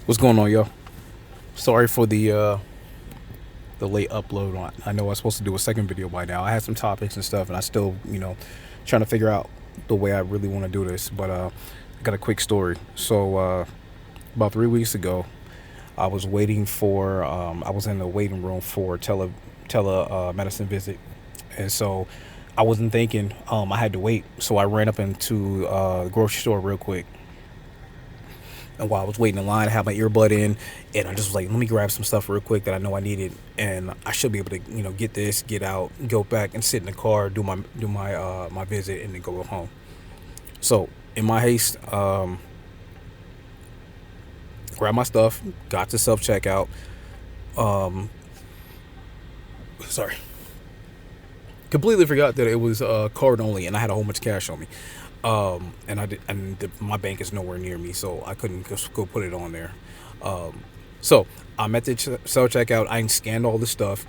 What's going on, yo? Sorry for the late upload. I know I was supposed to do a second video by now. I had some topics and stuff, and I still, trying to figure out the way I really want to do this. But I got a quick story. So about 3 weeks ago, I was waiting for. I was in the waiting room for medicine visit, and so I wasn't thinking. I had to wait, so I ran up into the grocery store real quick. And while I was waiting in line, I had my earbud in, and I just was like, let me grab some stuff real quick that I know I needed, and I should be able to, get this, get out, go back, and sit in the car, do my visit, and then go home. So in my haste, grabbed my stuff, got to self checkout. Um, Sorry, completely forgot that it was card only, and I had a whole bunch of cash on me. And I did, and my bank is nowhere near me, so I couldn't just go put it on there. Um, so I'm at the self checkout. I scanned all the stuff,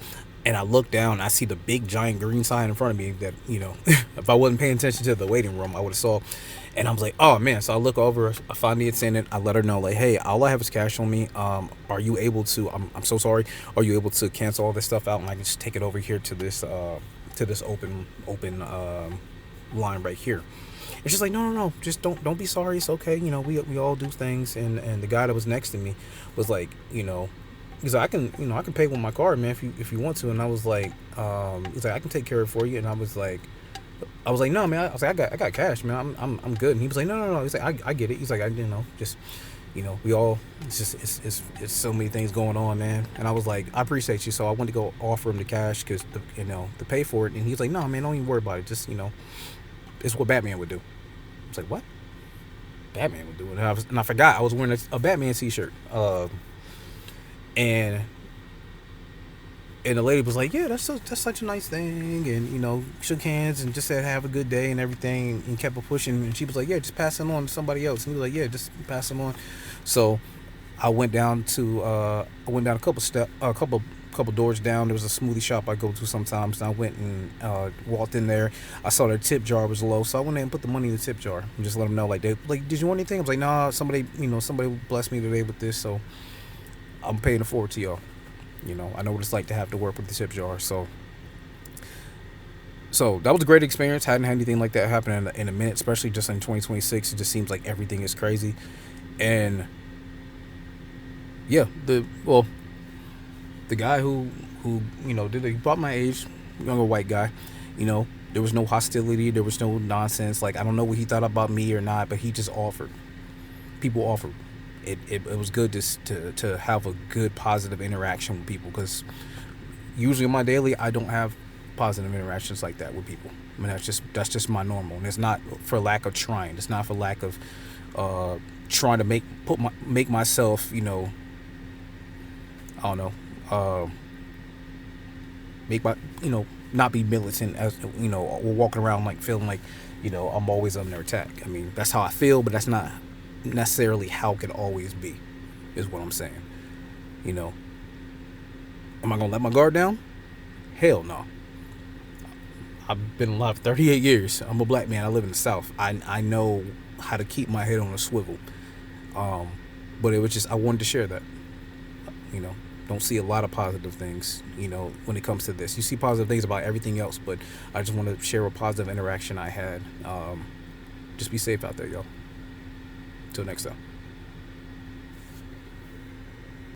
and I look down. I see the big giant green sign in front of me that if I wasn't paying attention to the waiting room, I would have saw. And I was like, oh man! So I look over. I find the attendant. I let her know, like, hey, all I have is cash on me. Are you able to? I'm so sorry. Are you able to cancel all this stuff out, and I can just take it over here to this open line right here? It's just like, no, no, no, just don't be sorry. It's okay. We all do things. And the guy that was next to me was like, he's like, I can pay with my card, man, if you want to. And I was like, he's like, I can take care of it for you. And I was like, no, man. I was like, I got cash, man. I'm good. And he was like, no, no, no. He's like, I get it. He's like, just, we all, it's so many things going on, man. And I was like, I appreciate you. So I went to go offer him the cash because, to pay for it. And he's like, no, man, don't even worry about it. Just, it's what Batman would do. I was like, what? Batman would do it. And I forgot I was wearing a Batman t-shirt. And the lady was like, yeah, that's such a nice thing. And, shook hands and just said, have a good day and everything. And kept it pushing. And she was like, yeah, just pass them on to somebody else. And he was like, yeah, just pass them on. So I went down a couple doors down. There was a smoothie shop I go to sometimes, and I went and walked in there. I saw their tip jar was low, so I went in and put the money in the tip jar and just let them know, like, did you want anything? I was like, nah, somebody blessed me today with this, so I'm paying it forward to y'all. I know what it's like to have to work with the tip jar. So that was a great experience. Hadn't had anything like that happen in a minute, especially just in 2026. It just seems like everything is crazy, and yeah, the guy who did it, he brought my age, younger white guy. There was no hostility, there was no nonsense. Like, I don't know what he thought about me or not, but he just offered. People offered. It was good to have a good positive interaction with people, because usually on my daily I don't have positive interactions like that with people. I mean, that's just my normal, and it's not for lack of trying. It's not for lack of trying to make myself, I don't know, make my, not be militant, as or walking around like feeling like, I'm always under attack. I mean, that's how I feel, but that's not necessarily how it could always be, is what I'm saying. you know am I gonna let my guard down? Hell no. I've been alive 38 years. I'm a black man. I live in the South. I know how to keep my head on a swivel. um but it was just, I wanted to share that. you know don't see a lot of positive things, when it comes to this. You see positive things about everything else, but I just want to share a positive interaction I had. Just be safe out there, yo. Till next time.